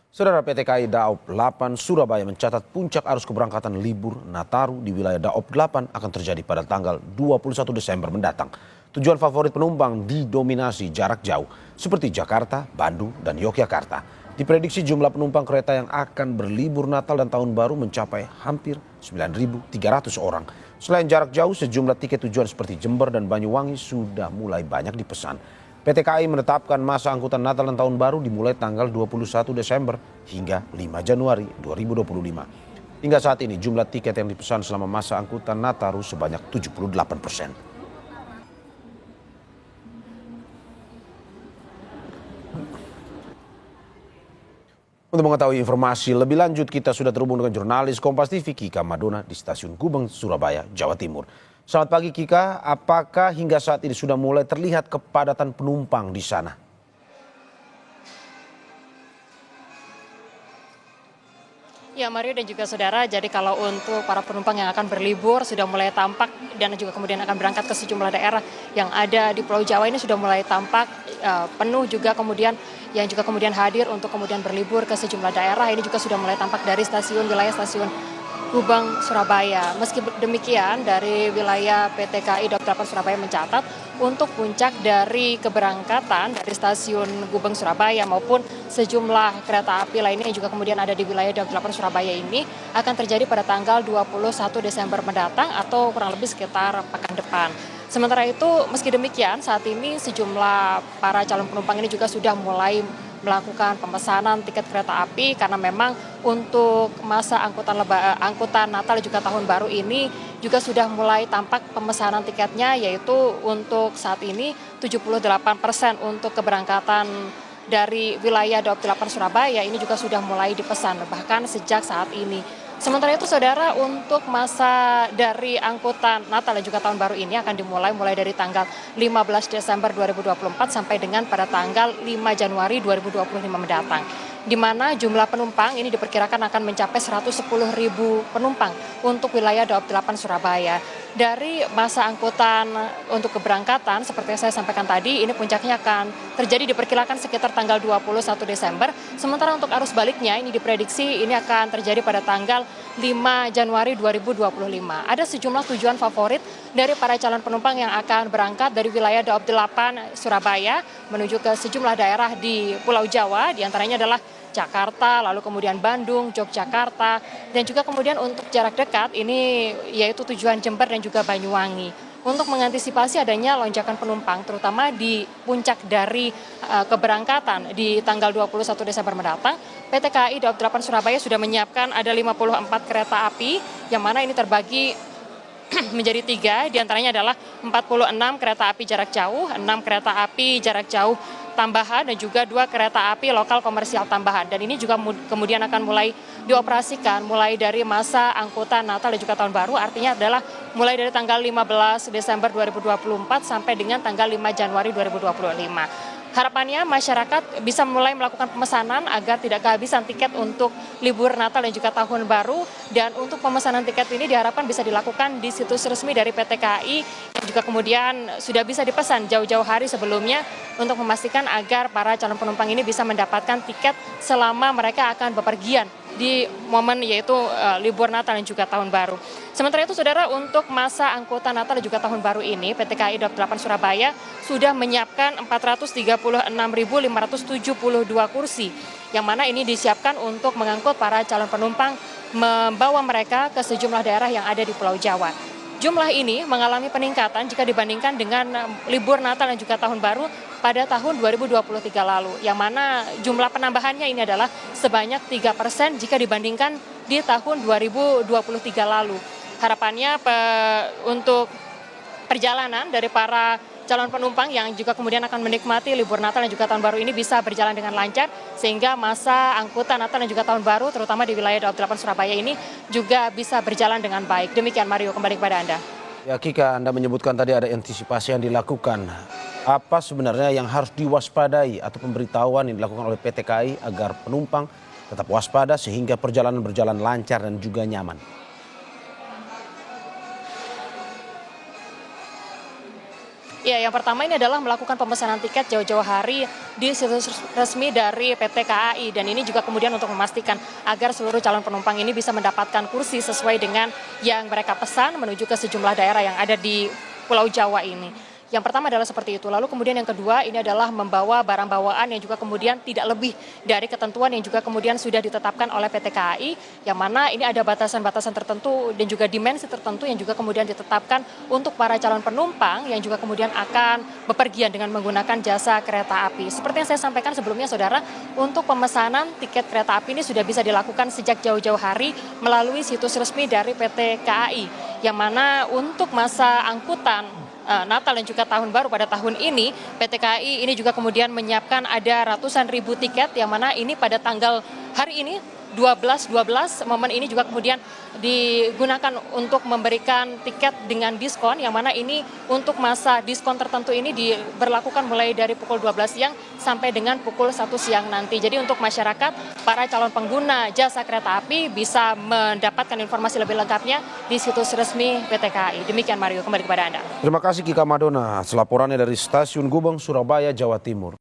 Saudara, PT KAI Daob 8 Surabaya mencatat puncak arus keberangkatan libur Nataru di wilayah Daob 8 akan terjadi pada tanggal 21 Desember mendatang. Tujuan favorit penumpang didominasi jarak jauh seperti Jakarta, Bandung, dan Yogyakarta. Diprediksi jumlah penumpang kereta yang akan berlibur Natal dan Tahun Baru mencapai hampir 9.300 orang. Selain jarak jauh, sejumlah tiket tujuan seperti Jember dan Banyuwangi sudah mulai banyak dipesan. PT KAI menetapkan masa angkutan Natal dan Tahun Baru dimulai tanggal 21 Desember hingga 5 Januari 2025. Hingga saat ini jumlah tiket yang dipesan selama masa angkutan Nataru sebanyak 78%. Untuk mengetahui informasi lebih lanjut, kita sudah terhubung dengan jurnalis Kompas TV Kika Madona di Stasiun Gubeng, Surabaya, Jawa Timur. Selamat pagi Kika, apakah hingga saat ini sudah mulai terlihat kepadatan penumpang di sana? Ya Mario dan juga saudara, jadi kalau untuk para penumpang yang akan berlibur sudah mulai tampak dan juga kemudian akan berangkat ke sejumlah daerah yang ada di Pulau Jawa ini sudah mulai tampak penuh juga kemudian yang juga kemudian hadir untuk kemudian berlibur ke sejumlah daerah ini juga sudah mulai tampak dari wilayah stasiun Gubeng, Surabaya. Meski demikian, dari wilayah PT KAI Daob 8 Surabaya mencatat untuk puncak dari keberangkatan dari stasiun Gubeng, Surabaya maupun sejumlah kereta api lainnya yang juga kemudian ada di wilayah Daob 8 Surabaya ini akan terjadi pada tanggal 21 Desember mendatang atau kurang lebih sekitar pekan depan. Sementara itu, meski demikian, saat ini sejumlah para calon penumpang ini juga sudah mulai melakukan pemesanan tiket kereta api karena memang untuk masa angkutan Natal dan juga Tahun Baru ini juga sudah mulai tampak pemesanan tiketnya, yaitu untuk saat ini 78% untuk keberangkatan dari wilayah Daob 8 Surabaya ini juga sudah mulai dipesan bahkan sejak saat ini. Sementara itu saudara, untuk masa dari angkutan Natal dan juga Tahun Baru ini akan mulai dari tanggal 15 Desember 2024 sampai dengan pada tanggal 5 Januari 2025 mendatang. Di mana jumlah penumpang ini diperkirakan akan mencapai 110.000 penumpang untuk wilayah Daob 8 Surabaya. Dari masa angkutan untuk keberangkatan seperti yang saya sampaikan tadi, ini puncaknya akan terjadi diperkirakan sekitar tanggal 21 Desember. Sementara untuk arus baliknya ini diprediksi ini akan terjadi pada tanggal 5 Januari 2025. Ada sejumlah tujuan favorit dari para calon penumpang yang akan berangkat dari wilayah Daob 8 Surabaya menuju ke sejumlah daerah di Pulau Jawa, diantaranya adalah Jakarta, lalu kemudian Bandung, Yogyakarta, dan juga kemudian untuk jarak dekat ini yaitu tujuan Jember dan juga Banyuwangi. Untuk mengantisipasi adanya lonjakan penumpang, terutama di puncak dari keberangkatan di tanggal 21 Desember mendatang, PT KAI Daob 8 Surabaya sudah menyiapkan ada 54 kereta api, yang mana ini terbagi menjadi 3, diantaranya adalah 46 kereta api jarak jauh, 6 kereta api jarak jauh tambahan, dan juga 2 kereta api lokal komersial tambahan. Dan ini juga kemudian akan mulai dioperasikan mulai dari masa angkutan Natal dan juga Tahun Baru, artinya adalah mulai dari tanggal 15 Desember 2024 sampai dengan tanggal 5 Januari 2025. Harapannya masyarakat bisa mulai melakukan pemesanan agar tidak kehabisan tiket untuk libur Natal dan juga Tahun Baru. Dan untuk pemesanan tiket ini diharapkan bisa dilakukan di situs resmi dari PT KAI yang juga kemudian sudah bisa dipesan jauh-jauh hari sebelumnya untuk memastikan agar para calon penumpang ini bisa mendapatkan tiket selama mereka akan bepergian di momen yaitu libur Natal dan juga Tahun Baru. Sementara itu saudara, untuk masa angkutan Natal dan juga Tahun Baru ini PT KAI Daob 8 Surabaya sudah menyiapkan 436.572 kursi, yang mana ini disiapkan untuk mengangkut para calon penumpang membawa mereka ke sejumlah daerah yang ada di Pulau Jawa. Jumlah ini mengalami peningkatan jika dibandingkan dengan libur Natal dan juga Tahun Baru pada tahun 2023 lalu, yang mana jumlah penambahannya ini adalah sebanyak 3% jika dibandingkan di tahun 2023 lalu. Harapannya untuk perjalanan dari para calon penumpang yang juga kemudian akan menikmati libur Natal dan juga Tahun Baru ini bisa berjalan dengan lancar, sehingga masa angkutan Natal dan juga Tahun Baru terutama di wilayah Daob 8 Surabaya ini juga bisa berjalan dengan baik. Demikian Mario, kembali kepada Anda. Ya Kika, Anda menyebutkan tadi ada antisipasi yang dilakukan. Apa sebenarnya yang harus diwaspadai atau pemberitahuan yang dilakukan oleh PT KAI agar penumpang tetap waspada sehingga perjalanan berjalan lancar dan juga nyaman? Ya, yang pertama ini adalah melakukan pemesanan tiket jauh-jauh hari di situs resmi dari PT KAI, dan ini juga kemudian untuk memastikan agar seluruh calon penumpang ini bisa mendapatkan kursi sesuai dengan yang mereka pesan menuju ke sejumlah daerah yang ada di Pulau Jawa ini. Yang pertama adalah seperti itu. Lalu kemudian yang kedua ini adalah membawa barang bawaan yang juga kemudian tidak lebih dari ketentuan yang juga kemudian sudah ditetapkan oleh PT KAI, yang mana ini ada batasan-batasan tertentu dan juga dimensi tertentu yang juga kemudian ditetapkan untuk para calon penumpang yang juga kemudian akan bepergian dengan menggunakan jasa kereta api. Seperti yang saya sampaikan sebelumnya, saudara, untuk pemesanan tiket kereta api ini sudah bisa dilakukan sejak jauh-jauh hari melalui situs resmi dari PT KAI, yang mana untuk masa angkutan Natal dan juga Tahun Baru pada tahun ini, PT KAI ini juga kemudian menyiapkan ada ratusan ribu tiket, yang mana ini pada tanggal hari ini 12 momen ini juga kemudian digunakan untuk memberikan tiket dengan diskon, yang mana ini untuk masa diskon tertentu ini diberlakukan mulai dari pukul 12 siang sampai dengan pukul 1 siang nanti. Jadi untuk masyarakat, para calon pengguna jasa kereta api bisa mendapatkan informasi lebih lengkapnya di situs resmi PT KAI. Demikian Mario, kembali kepada Anda. Terima kasih Kika Madona, laporannya dari Stasiun Gubeng, Surabaya, Jawa Timur.